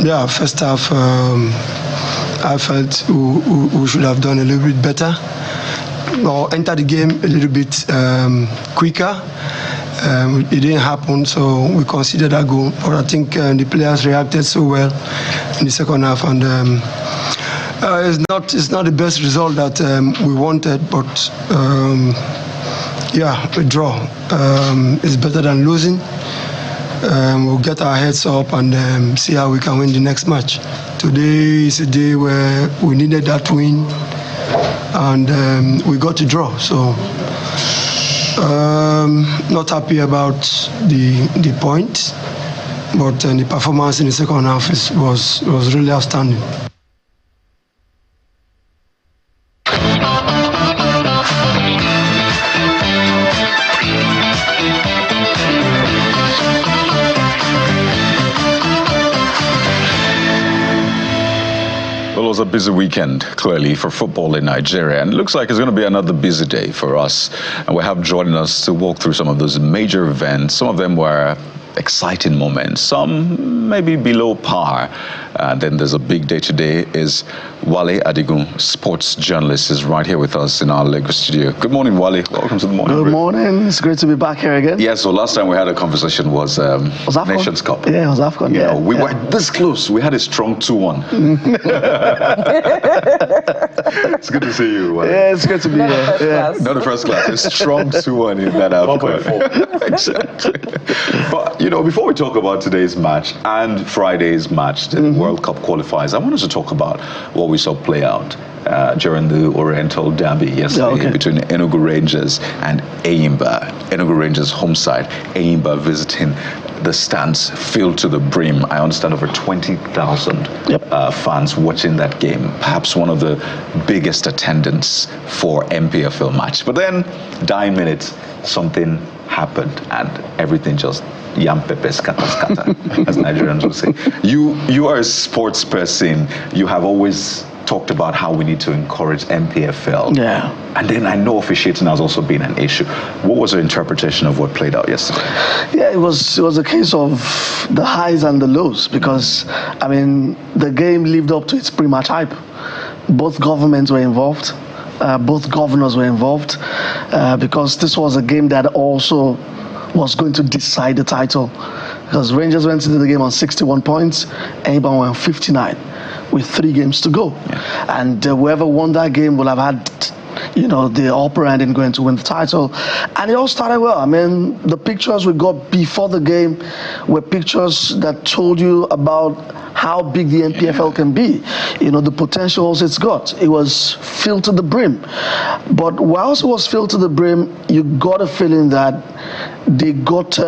Yeah, first half, I felt we should have done a little bit better, or enter the game a little bit quicker. It didn't happen, so we considered that goal. But I think the players reacted so well in the second half, and it's not the best result that we wanted, but yeah, a draw is better than losing. We'll get our heads up and see how we can win the next match. Today is a day where we needed that win, and we got to draw. So not happy about the point, but the performance in the second half was really outstanding. Well, it was a busy weekend, clearly, for football in Nigeria. And it looks like it's going to be another busy day for us. And we have joining us to walk through some of those major events. Some of them were exciting moments, some maybe below par. And then there's a big day today. Is Wale Adigun, sports journalist, is right here with us in our Lagos studio. Good morning, Wale. Welcome to the morning. Good morning. It's great to be back here again. Yeah, so last time we had a conversation was Nations Cup. Yeah, it was AFCON. You know, we were this close. We had a strong 2-1. It's good to see you, Wale. Yeah, it's good to be here. Yeah. Not the first class. It's strong 2-1 in that AFCON. Exactly. But, you know, before we talk about today's match and Friday's match, the World Cup qualifiers, I wanted to talk about what we saw play out during the Oriental derby yesterday between Enyimba-Rangers and Enyimba. Enyimba-Rangers home side, Enyimba visiting the stands filled to the brim. I understand over 20,000 fans watching that game. Perhaps one of the biggest attendance for MPFL match. But then, dying minutes, something happened and everything just yam pepe scatter, as Nigerians would say. You are a sports person. You have always talked about how we need to encourage MPFL. Yeah. And then I know officiating has also been an issue. What was your interpretation of what played out yesterday? Yeah, it was a case of the highs and the lows because, I mean, the game lived up to its pre-match hype. Both governments were involved. Both governors were involved because this was a game that also was going to decide the title because Rangers went into the game on 61 points, Enyimba won 59 with 3 games to go. Yeah. And whoever won that game will have had, you know, the upper hand in going to win the title. And it all started well. I mean, the pictures we got before the game were pictures that told you about how big the MPFL can be, you know, the potentials it's got. It was filled to the brim. But whilst it was filled to the brim, you got a feeling that they got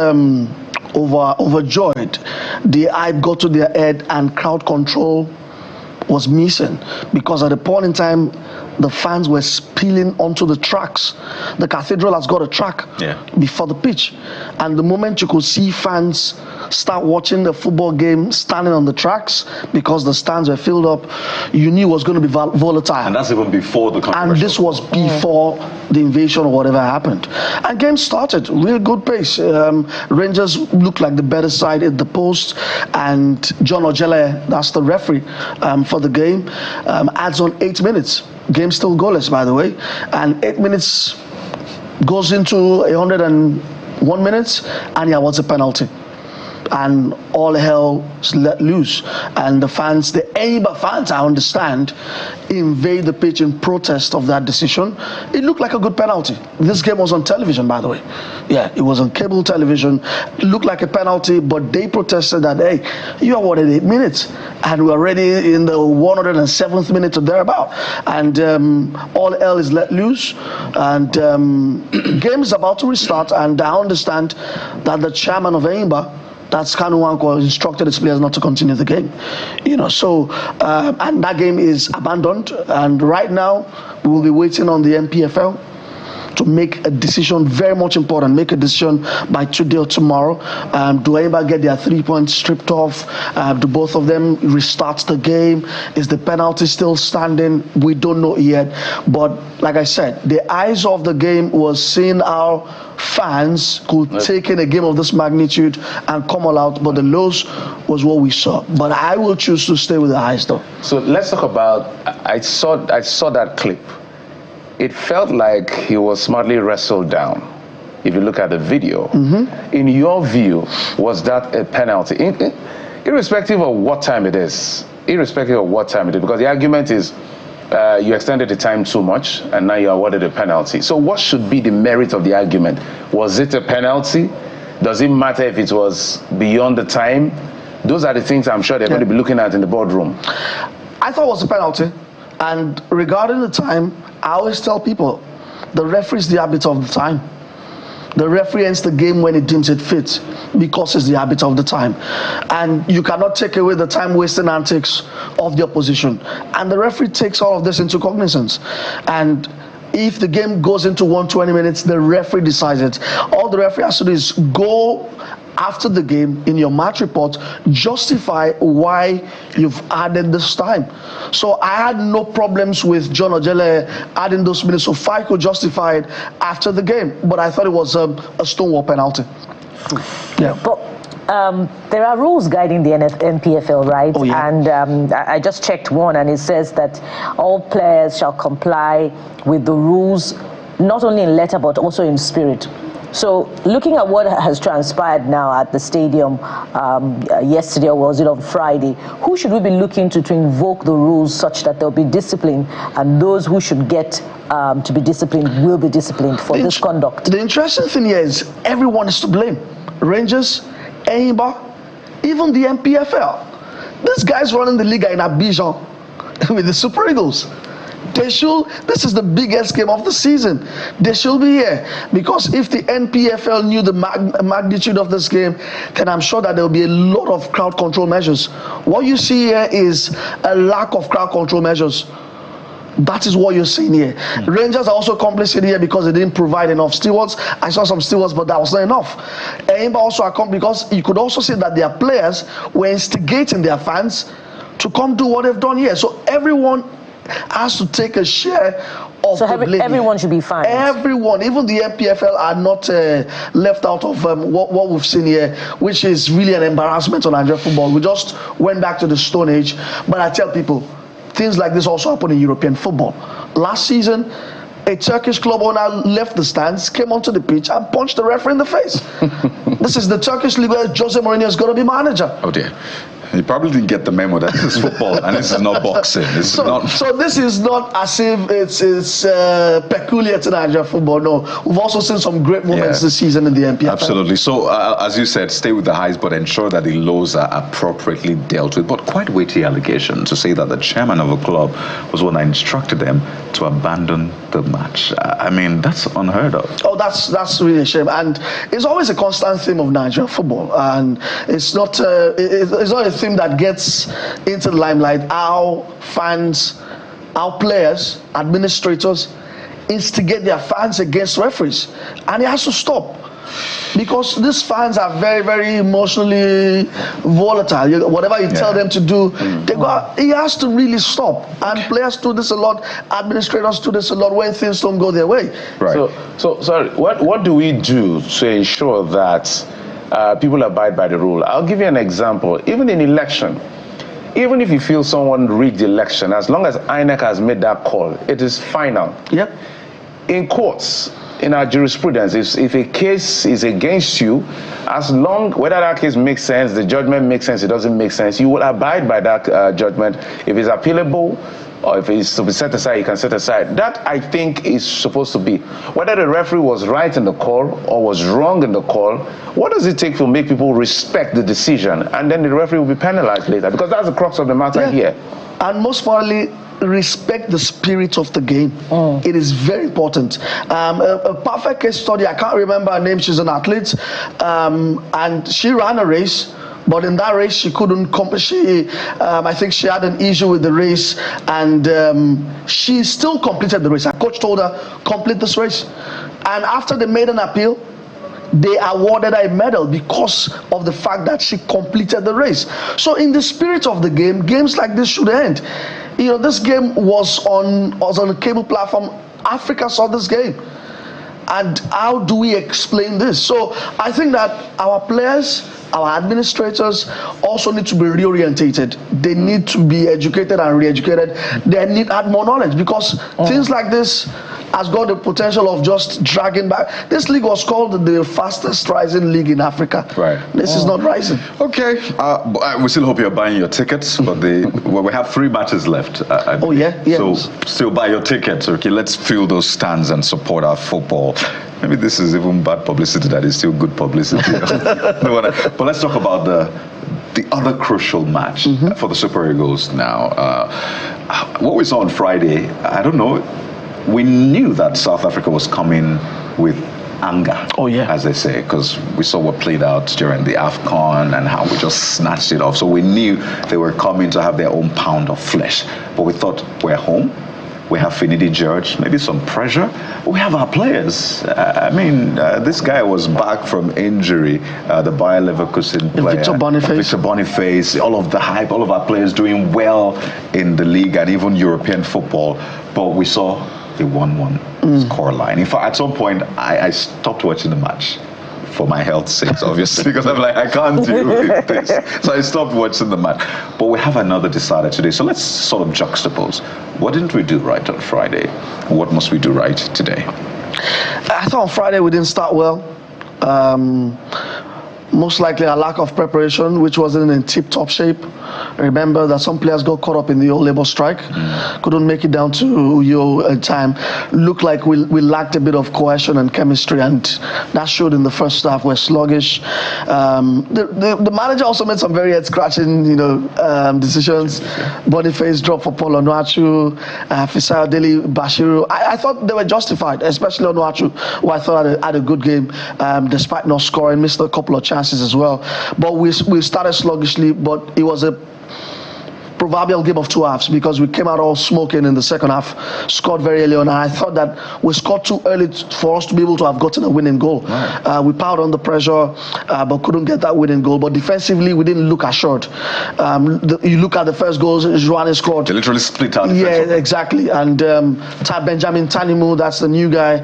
overjoyed. The hype got to their head and crowd control was missing because at the point in time, the fans were spilling onto the tracks. The cathedral has got a track before the pitch. And the moment you could see fans start watching the football game standing on the tracks because the stands were filled up, you knew it was going to be volatile. And that's even before the controversial. And this was before the invasion or whatever happened. And game started, real good pace. Rangers looked like the better side at the post, and John Ojele, that's the referee for the game, adds on 8 minutes. Game still goalless, by the way, and 8 minutes goes into 101 minutes, and what's a penalty? And all hell is let loose. And the fans, the Enyimba fans, I understand, invade the pitch in protest of that decision. It looked like a good penalty. This game was on television, by the way. Yeah, it was on cable television. It looked like a penalty, but they protested that, hey, you awarded 8 minutes, and we're already in the 107th minute or thereabout. And all hell is let loose. And game is about to restart, and I understand that the chairman of Enyimba, that's Kanu Wankwo, instructed his players not to continue the game. You know, so, and that game is abandoned. And right now, we will be waiting on the MPFL to make a decision, very much important, make a decision by today or tomorrow. Do Enyimba get their 3 points stripped off? Do both of them restart the game? Is the penalty still standing? We don't know yet. But like I said, the eyes of the game was seeing how fans could take in a game of this magnitude and come all out, but the lows was what we saw. But I will choose to stay with the highs though. So let's talk about, I saw that clip. It felt like he was smartly wrestled down. If you look at the video, in your view, was that a penalty? Irrespective of what time it is, because the argument is you extended the time too much and now you're awarded a penalty. So what should be the merit of the argument? Was it a penalty? Does it matter if it was beyond the time? Those are the things I'm sure they're going to be looking at in the boardroom. I thought it was a penalty. And regarding the time, I always tell people, the referee is the arbiter of the time. The referee ends the game when it deems it fit, because it's the arbiter of the time. And you cannot take away the time-wasting antics of the opposition. And the referee takes all of this into cognizance. And if the game goes into 120 minutes, the referee decides it. All the referee has to do is go after the game in your match report, justify why you've added this time. So I had no problems with John Ojele adding those minutes, so I could justify it after the game. But I thought it was a stonewall penalty. Yeah. But there are rules guiding the NPFL, right? Oh, yeah. And I just checked one, and it says that all players shall comply with the rules, not only in letter but also in spirit. So looking at what has transpired now at the stadium yesterday, or was it on Friday, who should we be looking to invoke the rules such that there'll be discipline, and those who should get to be disciplined will be disciplined for this conduct? The interesting thing here is everyone is to blame. Rangers, Enyimba, even the NPFL. This guy's running the league in Abidjan with the Super Eagles. This is the biggest game of the season. They should be here, because if the NPFL knew the magnitude of this game, then I'm sure that there will be a lot of crowd control measures. What you see here is a lack of crowd control measures. That is what you're seeing here. Rangers are also complicit here because they didn't provide enough stewards. I saw some stewards, but that was not enough. Enyimba also are because you could also see that their players were instigating their fans to come do what they've done here. So everyone has to take a share of the blame. Everyone should be fined. Everyone, even the NPFL, are not left out of what we've seen here, which is really an embarrassment on Nigerian football. We just went back to the Stone Age. But I tell people, things like this also happen in European football. Last season, a Turkish club owner left the stands, came onto the pitch and punched the referee in the face. This is the Turkish league where Jose Mourinho is going to be manager. Oh dear. You probably didn't get the memo that this is football and this is not boxing. So this is not as if it's peculiar to Nigerian football. No, we've also seen some great moments this season in the NPFL. Absolutely. So as you said, stay with the highs, but ensure that the lows are appropriately dealt with. But quite weighty allegation to say that the chairman of a club was one that instructed them to abandon the match. I mean, that's unheard of. Oh, that's really a shame, and it's always a constant theme of Nigerian football, and it's not a theme that gets into the limelight. How fans, how players, administrators instigate their fans against referees, and it has to stop, because these fans are very, very emotionally volatile. Whatever you tell them to do, they go. It has to really stop. And players do this a lot. Administrators do this a lot when things don't go their way. Right. So sorry. What do we do to ensure that people abide by the rule? I'll give you an example. Even in election, even if you feel someone rigged the election, as long as INEC has made that call, it is final. Yep. In courts, in our jurisprudence, if a case is against you, as long, whether that case makes sense, the judgment makes sense, it doesn't make sense, you will abide by that judgment. If it's appealable, or if it's to be set aside, you can set aside. That, I think, is supposed to be. Whether the referee was right in the call or was wrong in the call, what does it take to make people respect the decision? And then the referee will be penalized later, because that's the crux of the matter here. And most importantly, respect the spirit of the game. It is very important. A perfect case study, I can't remember her name, she's an athlete, and she ran a race, But in that race, she couldn't I think she had an issue with the race, and she still completed the race. Her coach told her, complete this race. And after they made an appeal, they awarded her a medal because of the fact that she completed the race. So in the spirit of the game, games like this should end. This game was on a cable platform. Africa saw this game. And how do we explain this? So I think that our players, our administrators also need to be reorientated. They need to be educated and re-educated. They need to add more knowledge, because things like this has got the potential of just dragging back. This league was called the fastest rising league in Africa. Right. This is not rising. Okay. We still hope you're buying your tickets, but we have 3 matches left. Yeah. So still buy your tickets. Okay, let's fill those stands and support our football. Maybe this is even bad publicity that is still good publicity. But let's talk about the other crucial match for the Super Eagles now. What we saw on Friday, I don't know, we knew that South Africa was coming with anger, as they say, because we saw what played out during the AFCON and how we just snatched it off. So we knew they were coming to have their own pound of flesh. But we thought, we're home. We have Finidi George, maybe some pressure. We have our players. This guy was back from injury, the Bayer Leverkusen player. Victor Boniface, all of the hype, all of our players doing well in the league and even European football. But we saw the 1-1 score line. In fact, at some point, I stopped watching the match for my health's sake, obviously, because I'm like, I can't deal with this. So I stopped watching the match. But we have another decider today. So let's sort of juxtapose. What didn't we do right on Friday? And what must we do right today? I thought on Friday we didn't start well. Most likely a lack of preparation, which wasn't in tip-top shape. Remember that some players got caught up in the old labor strike, couldn't make it down to Uyo in time. Looked like we lacked a bit of cohesion and chemistry, and that showed in the first half. We're sluggish. The manager also made some very head-scratching, decisions. Boniface dropped for Paul Onuachu, Fisayo Dele Bashiru. I thought they were justified, especially Onuachu, who I thought had a good game, despite not scoring, missed a couple of chances as well. But we started sluggishly, but it was a proverbial game of 2 halves, because we came out all smoking in the second half, scored very early on, and I thought that we scored too early for us to be able to have gotten a winning goal. Right. We piled on the pressure, but couldn't get that winning goal. But defensively, we didn't look assured. You look at the first goals, Joanne scored. They literally split out. Yeah, exactly. And Benjamin Tanimu, that's the new guy,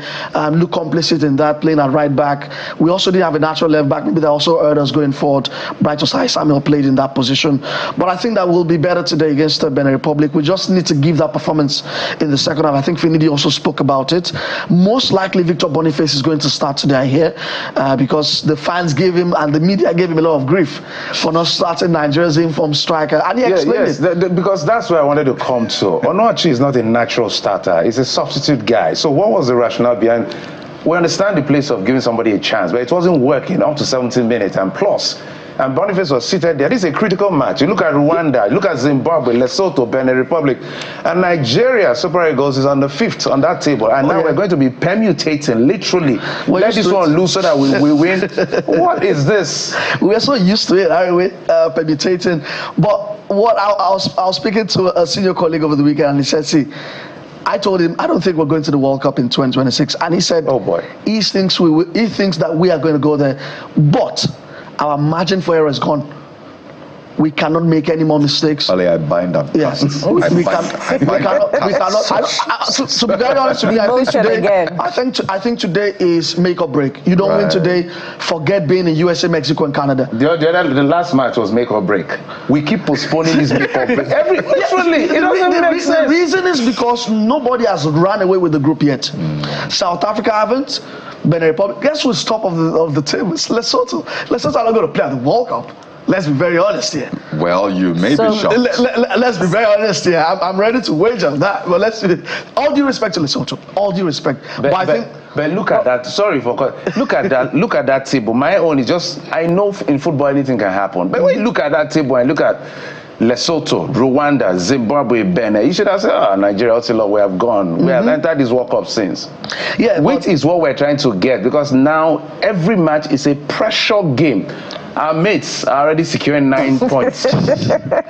looked complicit in that, playing at right back. We also didn't have a natural left back. Maybe that also hurt us going forward. Brighton Samuel played in that position. But I think that we'll be better today against the Benin Republic. We just need to give that performance in the second half. I think Finidi also spoke about it. Most likely Victor Boniface is going to start today, I hear, because the fans gave him and the media gave him a lot of grief for not starting Nigeria's informed striker. And he explained it. Because that's where I wanted to come to. Onuachu is not a natural starter. He's a substitute guy. So what was the rationale behind? We understand the place of giving somebody a chance, but it wasn't working up to 17 minutes and plus. And Boniface was seated there. This is a critical match. You look at Rwanda, look at Zimbabwe, Lesotho, Benin Republic, and Nigeria, Super Eagles, is on the 5th on that table. And now we're going to be permutating, literally. Let this one lose so that we win. What is this? We're so used to it, aren't we? Permutating. But what I was speaking to a senior colleague over the weekend, and he said, see, I told him, I don't think we're going to the World Cup in 2026. And he said, oh boy, he thinks that we are going to go there. But our margin for error is gone. We cannot make any more mistakes. Wale, I bind up. Yes, we cannot. To be very honest with you, I think today is make or break. You don't win today, forget being in USA, Mexico, and Canada. The last match was make or break. We keep postponing this make or break. Literally, it doesn't make sense. The reason is because nobody has run away with the group yet. South Africa haven't. Benin Republic. Guess who's top of the table? Lesotho. Lesotho are not going to play at the World Cup. Let's be very honest here. Well, you may be shocked. Let's be very honest here. I'm ready to wager on that. But let's all due respect to Lesotho. All due respect. But look at that. Sorry for look at that. Look at that table. My own is just. I know in football anything can happen. But when you look at that table and look at Lesotho, Rwanda, Zimbabwe, Benin, you should have said, Nigeria, we have gone. We have entered this World Cup since. Yeah, which is what we're trying to get, because now every match is a pressure game. our mates are already securing 9 points.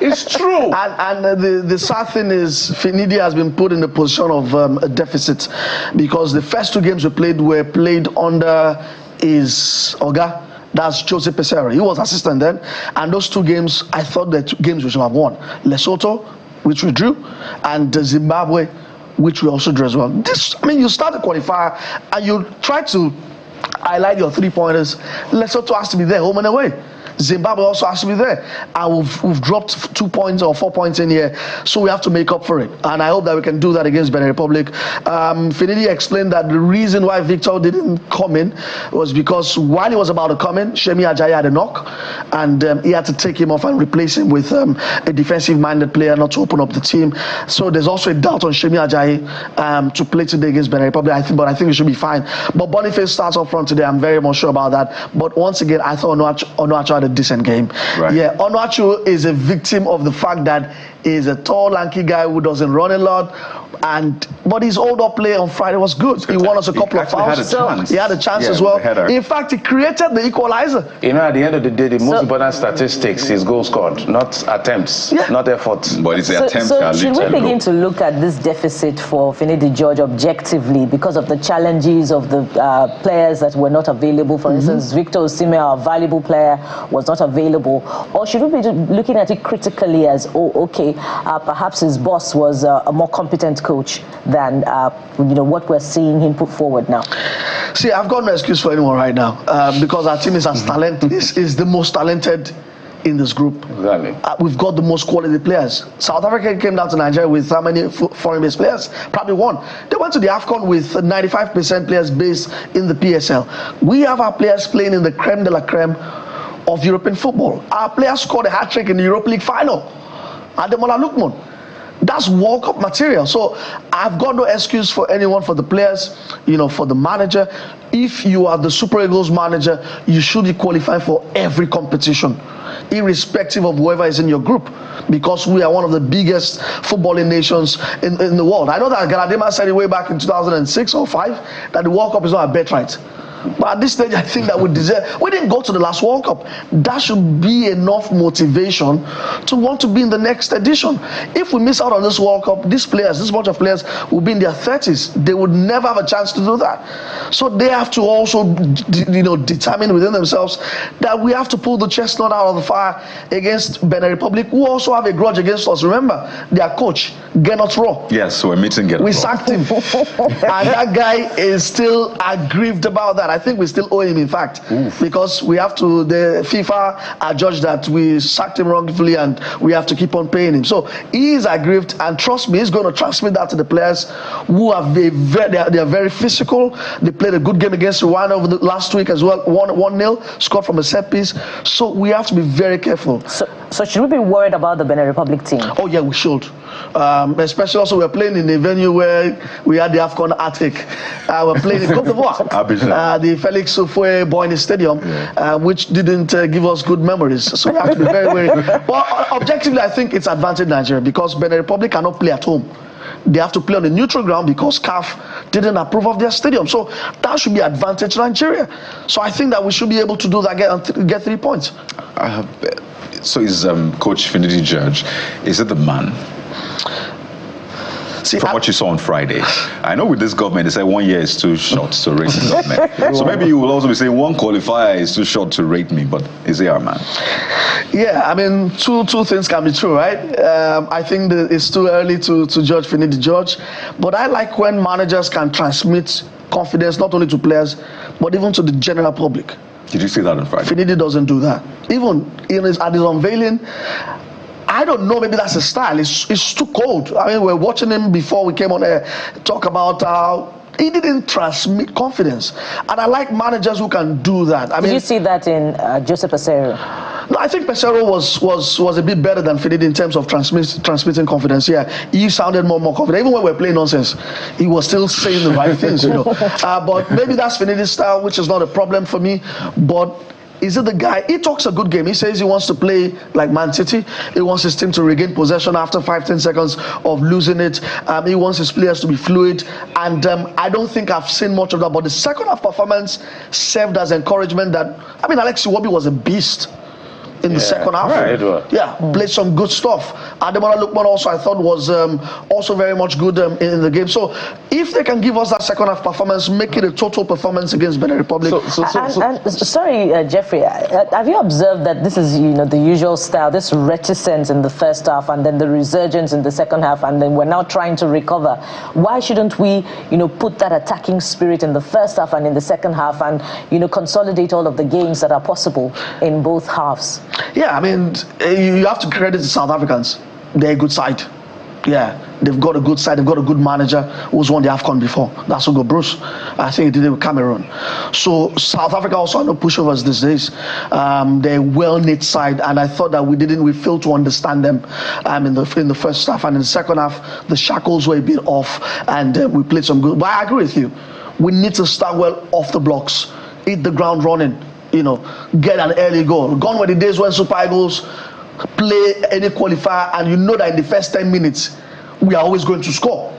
It's true. And the sad thing is, Finidi has been put in the position of a deficit, because the first 2 games we played were played under his Oga. That's Jose Pesero. He was assistant then. And those 2 games, I thought that 2 games we should have won. Lesotho, which we drew, and Zimbabwe, which we also drew as well. You start the qualifier and you try to highlight your 3-pointers. Lesotho has to be there, home and away. Zimbabwe also has to be there, and we've dropped 2 points or 4 points in here, so we have to make up for it, and I hope that we can do that against Benin Republic. Finidi explained that the reason why Victor didn't come in was because while he was about to come in, Shemi Ajayi had a knock, and he had to take him off and replace him with a defensive-minded player, not to open up the team. So there's also a doubt on Shemi Ajayi to play today against Benin Republic. I think it should be fine. But Boniface starts up front today. I'm very much sure about that. But once again, I thought Onuachu had a decent game. Right. Yeah, Onuachu is a victim of the fact that he's a tall, lanky guy who doesn't run a lot, but his hold-up play on Friday was good. He won us a couple of fouls. He had a chance as well. In fact, he created the equalizer. At the end of the day, the most important statistics is goals scored, not attempts, not efforts. But it's the attempts. So should we begin to look at this deficit for Finidi George objectively because of the challenges of the players that were not available? For instance, Victor Osimhen, our valuable player, was not available. Or should we be looking at it critically as, perhaps his boss was a more competent coach than what we're seeing him put forward now? See, I've got no excuse for anyone right now because our team is as talented. is the most talented in this group. Exactly. We've got the most quality players. South Africa came down to Nigeria with how many foreign-based players? Probably 1. They went to the AFCON with 95% players based in the PSL. We have our players playing in the creme de la creme of European football. Our players scored a hat-trick in the Europa League final. Ademola Lookman. That's World Cup material. So I've got no excuse for anyone, for the players, for the manager. If you are the Super Eagles manager, you should be qualified for every competition, irrespective of whoever is in your group, because we are one of the biggest footballing nations in the world. I know that Galadima said it way back in 2006 or 5 that the World Cup is not a bet right. But at this stage, I think that we didn't go to the last World Cup. That should be enough motivation to want to be in the next edition. If we miss out on this World Cup, this bunch of players will be in their 30s. They would never have a chance to do that. So they have to also, determine within themselves that we have to pull the chestnut out of the fire against Benin Republic, who also have a grudge against us. Remember, their coach, Gernot Rohr. Yes, so we're meeting Gernot Rohr. We sacked him. And that guy is still aggrieved about that. I think we still owe him, in fact, because we have to, the FIFA adjudged that we sacked him wrongfully and we have to keep on paying him. So he is aggrieved, and trust me, he's going to transmit that to the players who are they are very physical. They played a good game against Rwanda over the last week as well, 1-0, scored from a set piece. So we have to be very careful. So should we be worried about the Benin Republic team? Oh yeah, we should. Especially also we're playing in a venue where we had the AFCON attic. We're playing in Côte d'Ivoire, the Felix Houphouët-Boigny Stadium, which didn't give us good memories. So we have to be very wary. But objectively, I think it's advantage Nigeria because Benin Republic cannot play at home. They have to play on a neutral ground because CAF didn't approve of their stadium. So that should be advantage Nigeria. So I think that we should be able to do that, get 3 points. So is Coach Finidi George, is it the man? See, from what you saw on Friday, I know with this government, they say 1 year is too short to rate the government. So maybe you will also be saying 1 qualifier is too short to rate me, but is he our man? Yeah, I mean, two things can be true, right? I think that it's too early to judge Finidi George, but I like when managers can transmit confidence not only to players, but even to the general public. Did you see that on Friday? Finidi doesn't do that. Even at his unveiling, I don't know, maybe that's his style. It's too cold. I mean, we're watching him before we came on air talk about how he didn't transmit confidence. And I like managers who can do that. Did you see that in Jose Pesero? No, I think Pesero was a bit better than Finidi in terms of transmitting confidence. Yeah, he sounded more confident. Even when we're playing nonsense, he was still saying the right things, But maybe that's Finidi's style, which is not a problem for me. But Is it the guy? He talks a good game. He says he wants to play like Man City. He wants his team to regain possession after 5-10 seconds of losing it. He wants his players to be fluid. And I don't think I've seen much of that. But the second half performance served as encouragement that, I mean, Alex Iwobi was a beast in the second half. Right. Played some good stuff. Ademola Lookman also, I thought, was also very much good in the game. So if they can give us that second half performance, make it a total performance against Benin Republic. Sorry, Jeffrey, have you observed that this is, the usual style, this reticence in the first half and then the resurgence in the second half, and then we're now trying to recover? Why shouldn't we, put that attacking spirit in the first half and in the second half and, consolidate all of the games that are possible in both halves? Yeah, I mean, you have to credit the South Africans. They're a good side. Yeah, they've got a good side. They've got a good manager who's won the AFCON before. That's Hugo Bruce. I think he did it with Cameroon. So South Africa also had no pushovers these days. They're a well-knit side, and I thought that we failed to understand them in the first half. And in the second half, the shackles were a bit off, and we played some good. But I agree with you. We need to start well off the blocks, hit the ground running. Get an early goal. Gone were the days when Super Eagles play any qualifier and you know that in the first 10 minutes we are always going to score.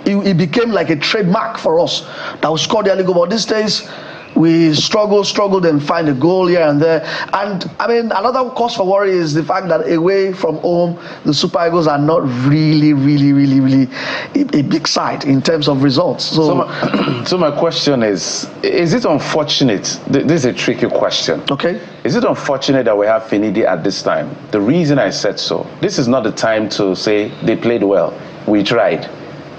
It became like a trademark for us that we scored the early goal. But these days we struggled and find a goal here and there. And I mean, another cause for worry is the fact that away from home, the Super Eagles are not really a big side in terms of results. So my question is it unfortunate? This is a tricky question. Okay. Is it unfortunate that we have Finidi at this time? The reason I said so, this is not the time to say they played well. We tried.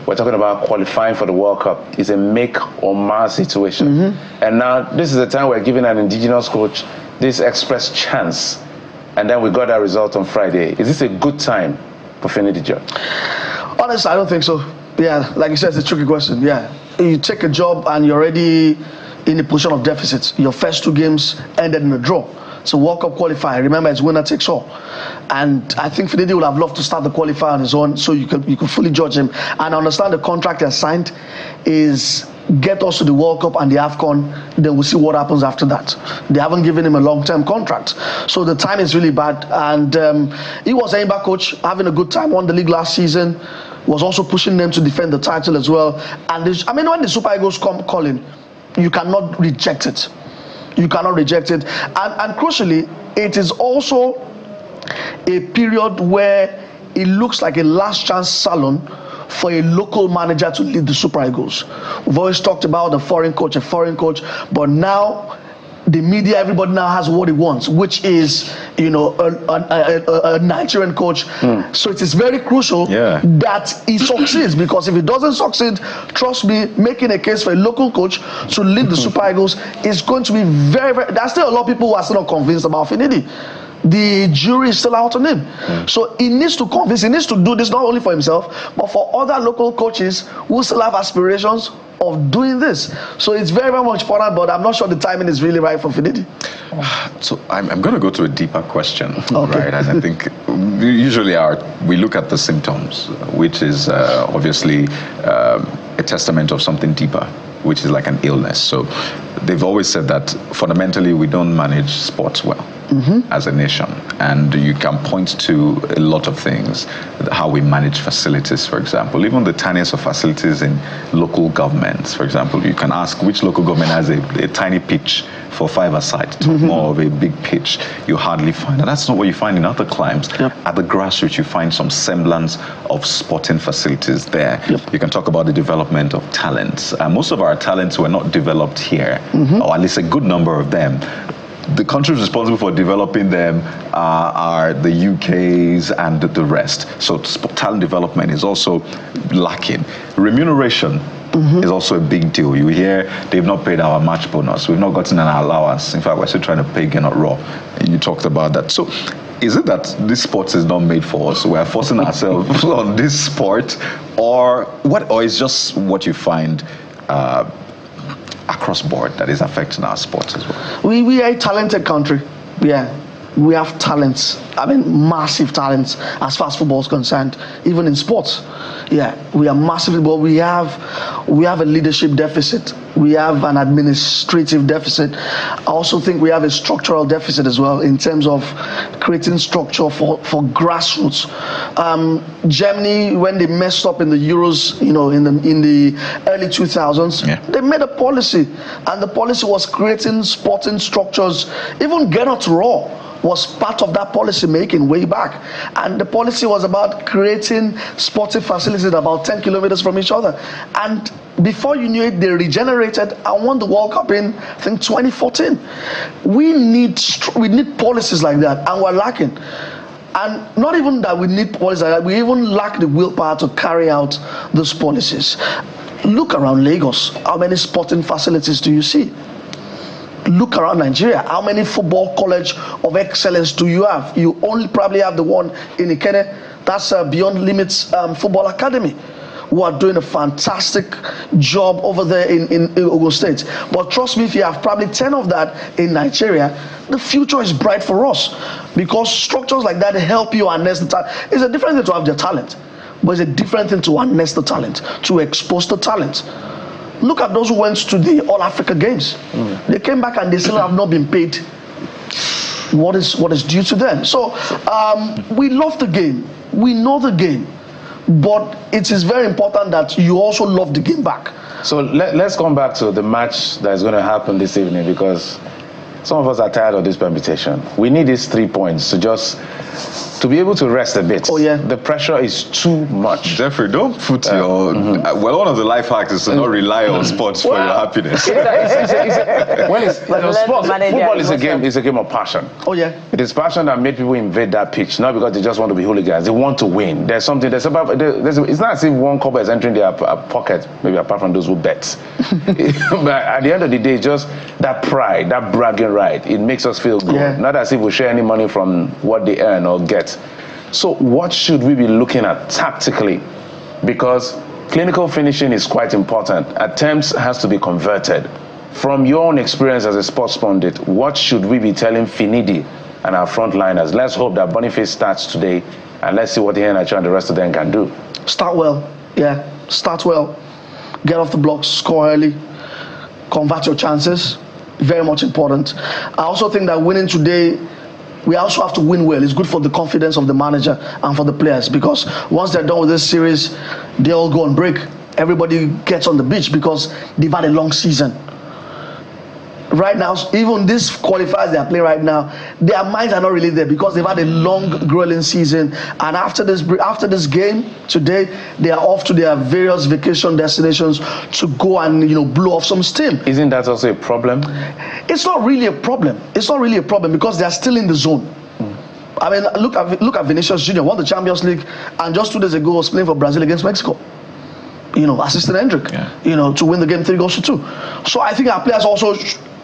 We're talking about qualifying for the World Cup. It's a make or mar situation. And now this is the time we're giving an indigenous coach this express chance. And then we got that result on Friday. Is this a good time for Finidi George? Honestly, I don't think so. Yeah, like you said, it's a tricky question. Yeah, you take a job and you're already in a position of deficit. Your first 2 games ended in a draw. So World Cup qualifier, remember, it's winner takes all. And I think Finidi would have loved to start the qualifier on his own so you could fully judge him. And I understand the contract he has signed is get us to the World Cup and the AFCON, then we'll see what happens after that. They haven't given him a long-term contract. So the time is really bad. And he was an Enyimba coach, having a good time, won the league last season, was also pushing them to defend the title as well. And when the Super Eagles come calling, you cannot reject it. You cannot reject it. And crucially, it is also a period where it looks like a last chance salon for a local manager to lead the Super Eagles. We've always talked about a foreign coach, but now the media, everybody now has what he wants, which is, a Nigerian coach. So it is very crucial that he succeeds, because if he doesn't succeed, trust me, making a case for a local coach to lead the Super Eagles is going to be very, very. There's still a lot of people who are still not convinced about Finidi. The jury is still out on him. So he needs to convince, he needs to do this not only for himself, but for other local coaches who still have aspirations of doing this. So it's very, very much important, but I'm not sure the timing is really right for Finidi. So I'm going to go to a deeper question, right? And I think usually we look at the symptoms, which is obviously a testament of something deeper, which is like an illness. So they've always said that fundamentally we don't manage sports well. As a nation, and you can point to a lot of things, how we manage facilities, for example, even the tiniest of facilities in local governments. For example, you can ask which local government has a tiny pitch for 5-a-side, more of a big pitch. You hardly find, and that's not what you find in other climes. At the grassroots, you find some semblance of sporting facilities there. You can talk about the development of talents. Most of our talents were not developed here, or at least a good number of them. The countries responsible for developing them are the UKs and the rest. So talent development is also lacking. Remuneration is also a big deal. You hear they've not paid our match bonus. We've not gotten an allowance. In fact, we're still trying to pay Gennett Raw. You talked about that. So is it that this sport is not made for us? We're forcing ourselves on this sport, or what? Or is just what you find across board that is affecting our sports as well? We are a talented country. Yeah. we have talents. I mean, massive talents as far as football is concerned, even in sports. Yeah, we are massively, but we have a leadership deficit. We have an administrative deficit. I also think we have a structural deficit as well in terms of creating structure for grassroots. Germany, when they messed up in the Euros, you know, in the early 2000s, they made a policy, and the policy was creating sporting structures. Even Gernot Rohr was part of that policy making way back, and the policy was about creating sporting facilities about 10 kilometers from each other, and before you knew it, they regenerated and won the World Cup in, I think, 2014. We need policies like that, and we're lacking. And not even that we need policies like that, we even lack the willpower to carry out those policies. Look around Lagos. How many sporting facilities do you see? Look around Nigeria. How many football college of excellence do you have? You only probably have the one in Ikene. That's Beyond Limits Football Academy, who are doing a fantastic job over there in Ogun State. But trust me, if you have probably 10 of that in Nigeria, the future is bright for us, because structures like that help you harness the talent. It's a different thing to have the talent, but it's a different thing to harness the talent, to expose the talent. Look at those who went to the All Africa Games. They came back and they still have not been paid what is due to them. So we love the game. We know the game. But it is very important that you also love the game back. So let's come back to the match that is going to happen this evening, because some of us are tired of this permutation. We need these 3 points to be able to rest a bit. Oh, yeah. The pressure is too much. Jeffrey, don't put your... Well, one of the life hacks is to not rely on sports for your happiness. Football is a game of passion. Oh, yeah. It is passion that made people invade that pitch, not because they just want to be hooligans. They want to win. It's not as if one couple is entering their pocket, maybe apart from those who bet. But at the end of the day, just that pride, that bragging right, it makes us feel good. Yeah. Not as if we share any money from what they earn or get. So what should we be looking at tactically? Because clinical finishing is quite important. Attempts has to be converted. From your own experience as a sports pundit, what should we be telling Finidi and our frontliners? Let's hope that Boniface starts today, and let's see what the NHL and the rest of them can do. Start well. Yeah, start well. Get off the blocks, score early, convert your chances. Very much important. I also think that winning today, we also have to win well. It's good for the confidence of the manager and for the players, because once they're done with this series, they all go on break. Everybody gets on the beach because they've had a long season. Right now, even these qualifiers they are playing right now, their minds are not really there because they've had a long, grueling season. And after this game today, they are off to their various vacation destinations to go and blow off some steam. Isn't that also a problem? It's not really a problem. It's not really a problem because they are still in the zone. I mean, look at Vinicius Jr. won the Champions League, and just 2 days ago was playing for Brazil against Mexico. Assisting Hendrick, to win the game 3-2. So I think our players also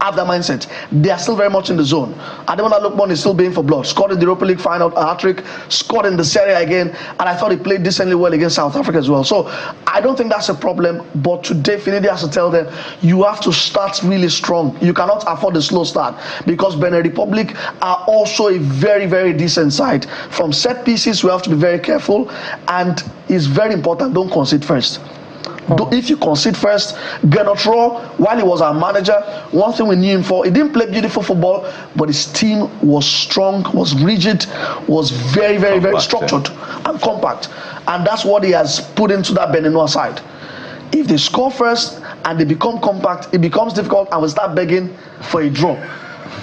have that mindset. They are still very much in the zone. Ademola Lookman is still baying for blood. Scored in the Europa League final, a hat-trick, scored in the Serie A again, and I thought he played decently well against South Africa as well. So I don't think that's a problem, but today Finidi has to tell them, you have to start really strong. You cannot afford a slow start, because Benin Republic are also a very, very decent side. From set pieces, we have to be very careful, and it's very important, don't concede first. If you concede first, Gernot Rohr, while he was our manager, one thing we knew him for, he didn't play beautiful football, but his team was strong, was rigid, was very, very, very structured and compact. And that's what he has put into that Beninois side. If they score first and they become compact, it becomes difficult, and we start begging for a draw.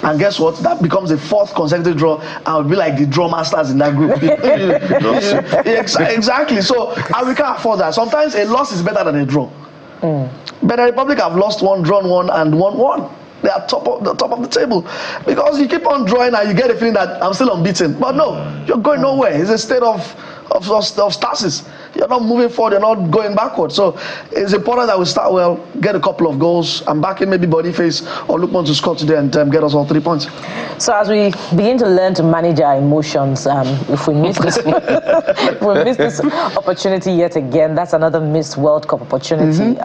And guess what? That becomes a 4th consecutive draw, and we'll be like the draw masters in that group. Exactly. So, and we can't afford that. Sometimes a loss is better than a draw. Benin Republic have lost 1, drawn 1, and won 1. They are top of the table, because you keep on drawing and you get a feeling that I'm still unbeaten. But no, you're going nowhere. It's a state of stasis. You're not moving forward, you're not going backward. So it's important that we start well, get a couple of goals, and back in maybe Boniface or Lookman to score today and get us all 3 points. So as we begin to learn to manage our emotions, if we miss this, if we miss this opportunity yet again, that's another missed World Cup opportunity.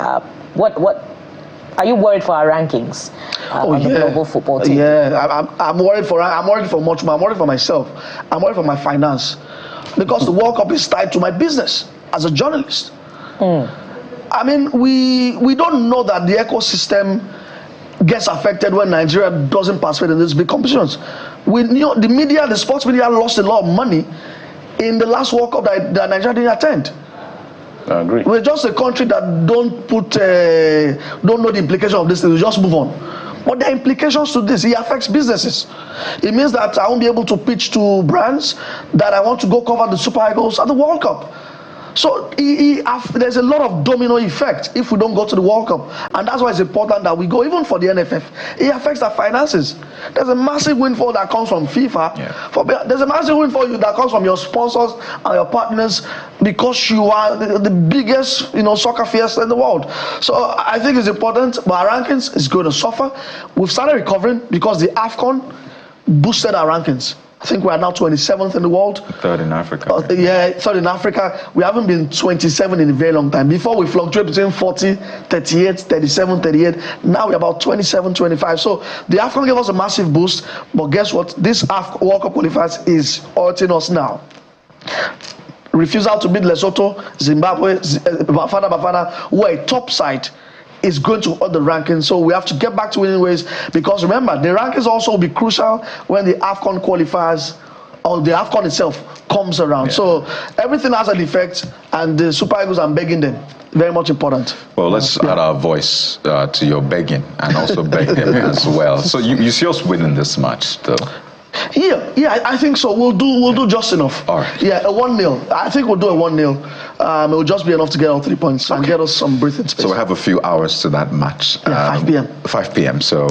Are you worried for our rankings on the global football team? Yeah, I'm worried for much more. I'm worried for myself. I'm worried for my finance. Because the World Cup is tied to my business as a journalist. I mean, we don't know that the ecosystem gets affected when Nigeria doesn't participate in these big competitions. The media, the sports media lost a lot of money in the last World Cup that Nigeria didn't attend. I agree. We're just a country that don't know the implication of this thing. We just move on. But the implications to this, it affects businesses. It means that I won't be able to pitch to brands that I want to go cover the Super Eagles at the World Cup. So there's a lot of domino effect if we don't go to the World Cup. And that's why it's important that we go, even for the NFF. It affects our finances. There's a massive windfall that comes from FIFA. Yeah. There's a massive windfall that comes from your sponsors and your partners because you are the biggest, soccer fiesta in the world. So I think it's important, but our rankings is going to suffer. We've started recovering because the AFCON boosted our rankings. I think we are now 27th in the world. Third in Africa. Third in Africa. We haven't been 27 in a very long time. Before we fluctuate between 40, 38, 37, 38. Now we're about 27, 25. So the AFCON gave us a massive boost. But guess what? This World Cup qualifiers is hurting us now. Refusal to beat Lesotho, Zimbabwe, Bafana, who are a top side, is going to hurt the rankings. So we have to get back to winning ways, because remember, the rankings also will be crucial when the AFCON qualifiers or the AFCON itself comes around. Yeah. So everything has an effect, and the Super Eagles, I'm begging them. Very much important. Well, let's add our voice to your begging and also beg them as well. So you see us winning this match, though? Yeah, I think so. We'll do just enough. All right. Yeah, a 1-0. I think we'll do a 1-0. It will just be enough to get all 3 points and get us some breathing space. So we have a few hours to that match. 5 p.m. 5 p.m. So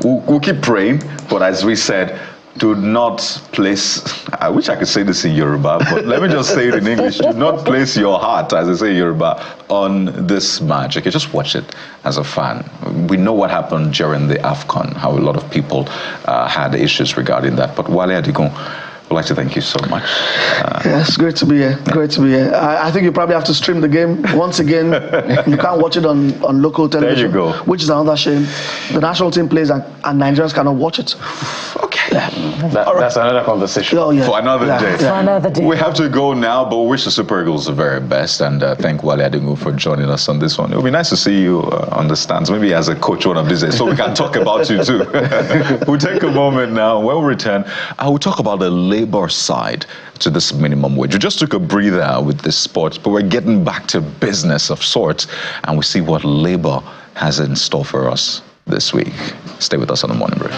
we'll keep praying. But as we said, do not place, I wish I could say this in Yoruba, but let me just say it in English. Do not place your heart, as I say in Yoruba, on this match. Okay, just watch it as a fan. We know what happened during the AFCON, how a lot of people had issues regarding that. But Wale, Adigun, I'd like to thank you so much. Yes, great to be here. Great to be here. I think you probably have to stream the game once again. You can't watch it on local television. There you go. Which is another shame. The national team plays and Nigerians cannot watch it. Okay. Yeah. That's another conversation. Oh, yeah. For another day. For another day. We have to go now, but we wish the Super Eagles the very best, and thank Wale Adigun for joining us on this one. It would be nice to see you on the stands, maybe as a coach one of these days, so we can talk about you too. We'll take a moment now. When we return, I will talk about the labor side to this minimum wage. We just took a breather with this sport, but we're getting back to business of sorts, and we see what labor has in store for us this week. Stay with us on the Morning Brief.